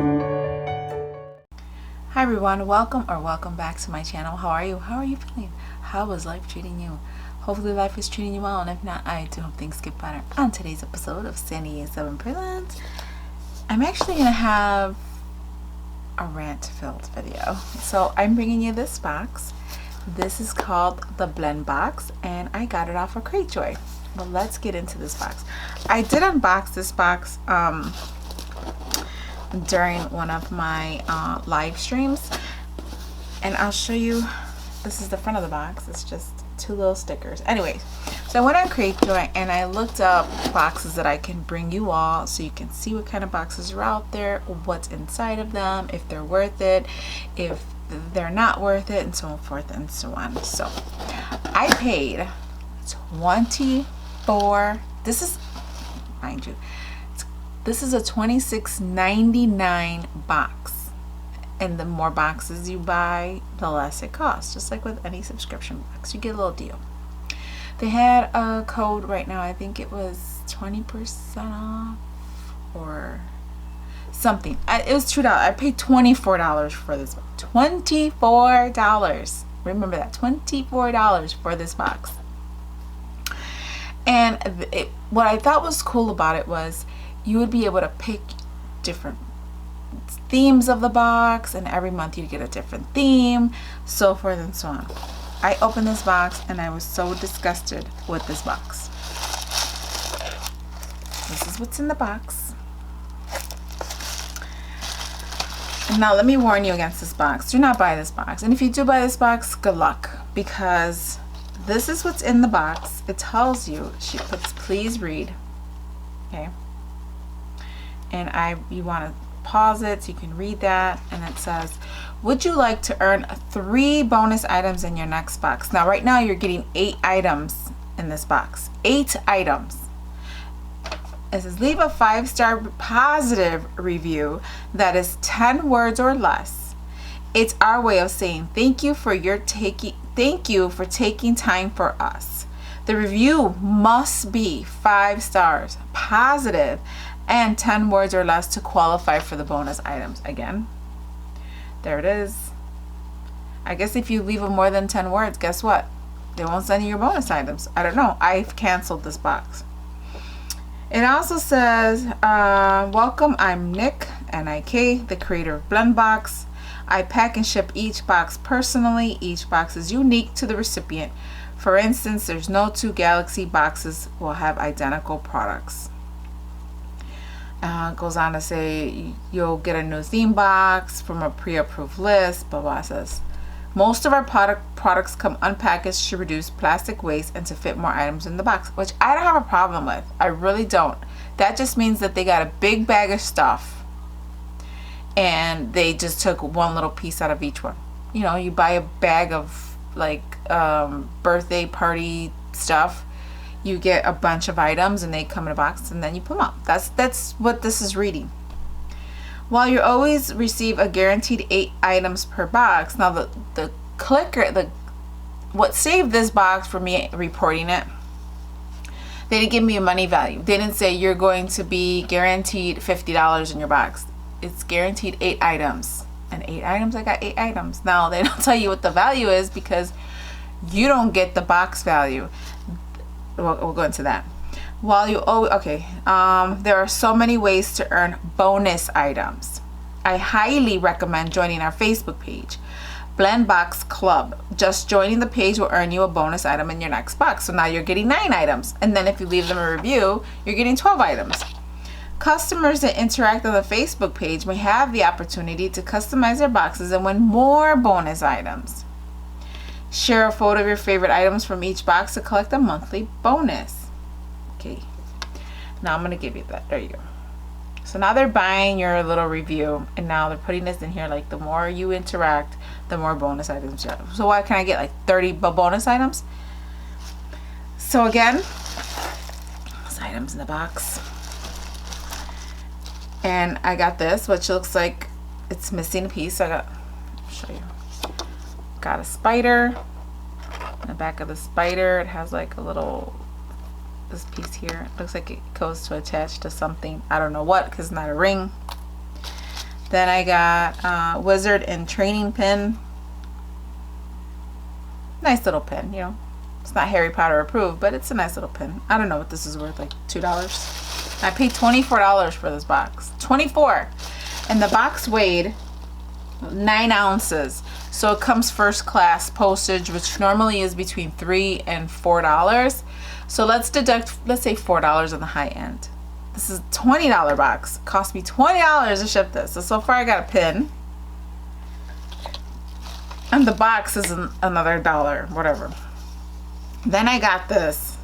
Hi everyone, welcome back to my channel. How are you? How are you feeling? How is life treating you? Hopefully life is treating you well, and if not, I do hope things get better. On today's episode of Sandy A7 Presents, I'm actually going to have a rant-filled video. So I'm bringing you this box. This is called the Blend Box, and I got it off of Cratejoy. But let's get into this box. I did unbox this box during one of my live streams, and I'll show you. This is the front of the box. It's just two little stickers. Anyways, so I went on Cratejoy and I looked up boxes that I can bring you all so you can see what kind of boxes are out there, what's inside of them, if they're worth it, if they're not worth it, and so forth and so on. So I paid $24. This is, mind you, this is a $26.99 box, and the more boxes you buy, the less it costs. Just like with any subscription box, you get a little deal. They had a code right now. I think it was 20% off or something. It was $2. I paid $24 for this. $24. Remember that, $24 for this box. And what I thought was cool about it was you would be able to pick different themes of the box, and every month you'd get a different theme, so forth and so on. I opened this box and I was so disgusted with this box. This is what's in the box. And now let me warn you against this box. Do not buy this box. And if you do buy this box, good luck, because this is what's in the box. It tells you, she puts please read. Okay. And you want to pause it so you can read that, and it says, would you like to earn 3 bonus items in your next box? Now right now you're getting 8 items in this box. 8 items. It says leave a 5-star positive review that is 10 words or less. It's our way of saying thank you for taking time for us. The review must be 5 stars, positive, and 10 words or less to qualify for the bonus items. Again, there it is. I guess if you leave them more than 10 words, guess what? They won't send you your bonus items. I don't know. I've canceled this box. It also says, welcome, I'm Nick, N-I-K, the creator of Blend Box. I pack and ship each box personally. Each box is unique to the recipient. For instance, there's no 2 Galaxy boxes will have identical products. Goes on to say you'll get a new theme box from a pre-approved list. Blah blah. Says most of our products come unpackaged to reduce plastic waste and to fit more items in the box, which I don't have a problem with. I really don't. That just means that they got a big bag of stuff and they just took one little piece out of each one. You know, you buy a bag of like birthday party stuff, you get a bunch of items and they come in a box, and then you put them up. That's what this is reading. While you always receive a guaranteed 8 items per box. Now the clicker, what saved this box for me reporting it, they didn't give me a money value. They didn't say you're going to be guaranteed $50 in your box. It's guaranteed 8 items. And 8 items, I got 8 items. Now they don't tell you what the value is because you don't get the box value. We'll go into that. While you there are so many ways to earn bonus items. I highly recommend joining our Facebook page, Blend Box Club. Just joining the page will earn you a bonus item in your next box. So now you're getting 9 items, and then if you leave them a review, you're getting 12 items. Customers that interact on the Facebook page may have the opportunity to customize their boxes and win more bonus items. Share a photo of your favorite items from each box to collect a monthly bonus. Okay, now I'm going to give you that. There you go. So now they're buying your little review, and now they're putting this in here, like the more you interact, the more bonus items you have. So why can I get like 30 bonus items? So again, those items in the box. And I got this, which looks like it's missing a piece. So I'll show you. Got a spider. In the back of the spider, it has like a little, this piece here. It looks like it goes to attach to something. I don't know what, because it's not a ring. Then I got Wizard and Training Pin. Nice little pin, you know. It's not Harry Potter approved, but it's a nice little pin. I don't know what this is worth, like $2. I paid $24 for this box. 24. And the box weighed 9 ounces. So it comes first class postage, which normally is between $3 and $4. So let's deduct, let's say $4 on the high end. This is a $20 box. It cost me $20 to ship this. So far I got a pin. And the box is another $1, whatever. Then I got this,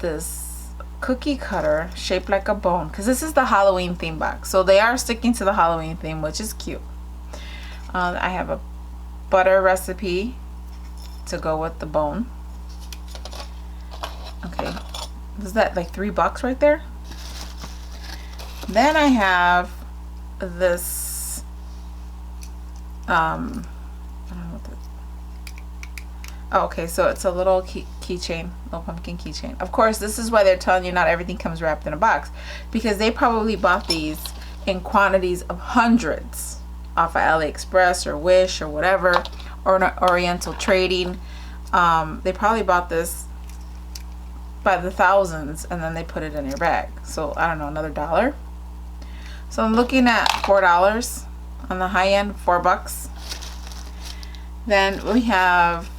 this cookie cutter shaped like a bone, because this is the Halloween theme box. So they are sticking to the Halloween theme, which is cute. I have a butter recipe to go with the bone. Okay, is that like $3 right there? Then I have this I don't know what that, oh, okay, so it's a little keychain, little pumpkin keychain. Of course, this is why they're telling you not everything comes wrapped in a box, because they probably bought these in quantities of hundreds off of AliExpress or Wish or whatever, or Oriental Trading. They probably bought this by the thousands and then they put it in your bag. So I don't know, another $1. So I'm looking at $4 on the high end, $4. Then we have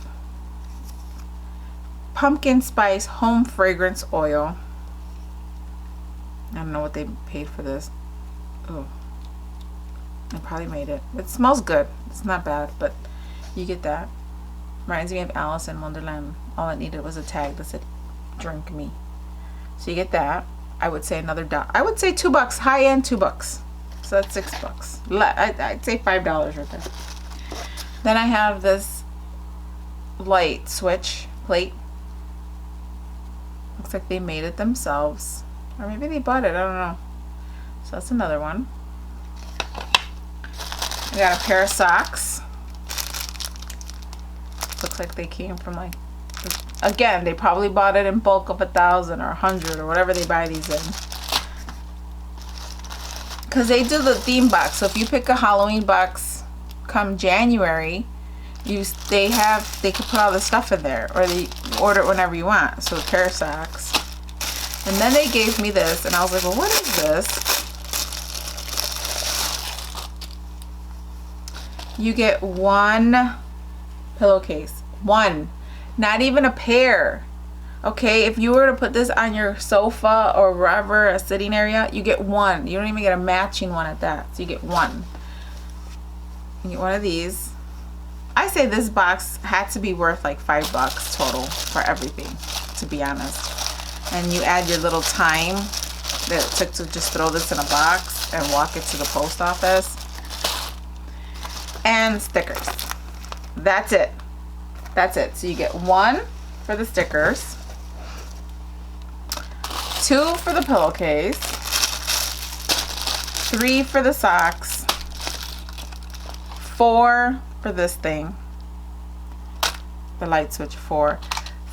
pumpkin spice home fragrance oil. I don't know what they paid for this. Oh, I probably made it. It smells good. It's not bad, but you get that. Reminds me of Alice in Wonderland. All I needed was a tag that said "Drink Me." So you get that. I would say another $1. I would say $2. High end, $2. So that's $6. I'd say $5 right there. Then I have this light switch plate. Looks like they made it themselves, or maybe they bought it. I don't know. So that's another one. I got a pair of socks. Looks like they came from like, again, they probably bought it in bulk of 1,000 or 100 or whatever they buy these in. Because they do the theme box. So if you pick a Halloween box come January, they can put all the stuff in there, or they order it whenever you want. So a pair of socks. And then they gave me this, and I was like, well, what is this? You get one pillowcase. One. Not even a pair. Okay, if you were to put this on your sofa or wherever, a sitting area, you get one. You don't even get a matching one at that. So you get one. You get one of these. I say this box had to be worth like $5 total for everything, to be honest. And you add your little time that it took to just throw this in a box and walk it to the post office. And stickers. That's it. That's it. So you get one for the stickers, 2 for the pillowcase, 3 for the socks, 4 for this thing, the light switch, 4,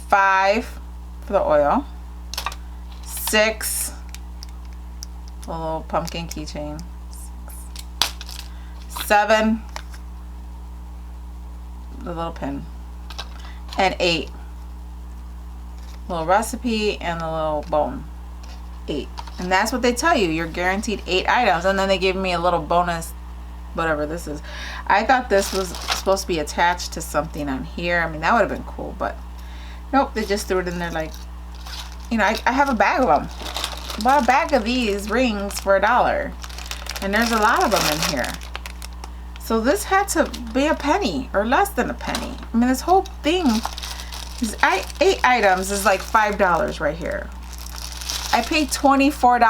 5 for the oil, 6, a little pumpkin keychain, 7, the little pin, and 8, little recipe and the little bone. 8. And that's what they tell you, you're guaranteed 8 items. And then they give me a little bonus, whatever this is. I thought this was supposed to be attached to something on here. I mean, that would have been cool, but nope, they just threw it in there. Like, you know, I have a bag of them. I bought a bag of these rings for $1, and there's a lot of them in here. So this had to be a penny or less than a penny. I mean, this whole thing is 8 items is like $5 right here. I paid $24.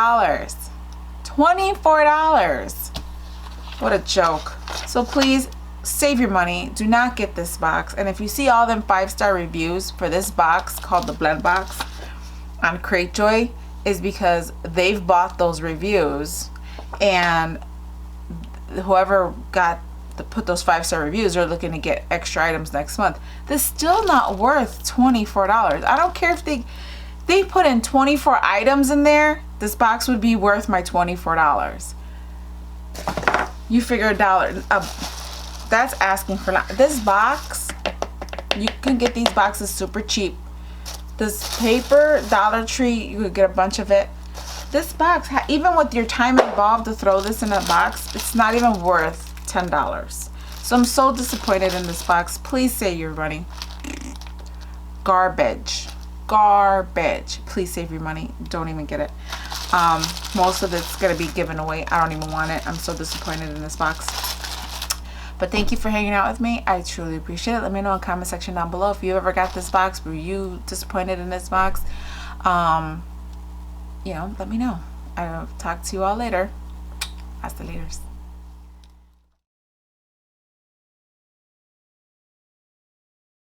$24. What a joke. So please save your money. Do not get this box. And if you see all them 5-star reviews for this box called the Blend Box on Cratejoy, is because they've bought those reviews, and whoever put those 5-star reviews are looking to get extra items next month. This is still not worth $24. I don't care if they they put in 24 items in there, this box would be worth my $24. You figure $1. That's asking for this box. You can get these boxes super cheap. This paper, Dollar Tree, you could get a bunch of it. This box, even with your time involved to throw this in a box, it's not even worth $10. So I'm so disappointed in this box. Please save your money. Garbage. Please save your money. Don't even get it. Most of it's gonna be given away. I don't even want it. I'm so disappointed in this box. But thank you for hanging out with me. I truly appreciate it. Let me know in the comment section down below if you ever got this box. Were you disappointed in this box? You know, let me know. I'll talk to you all later. Hasta later.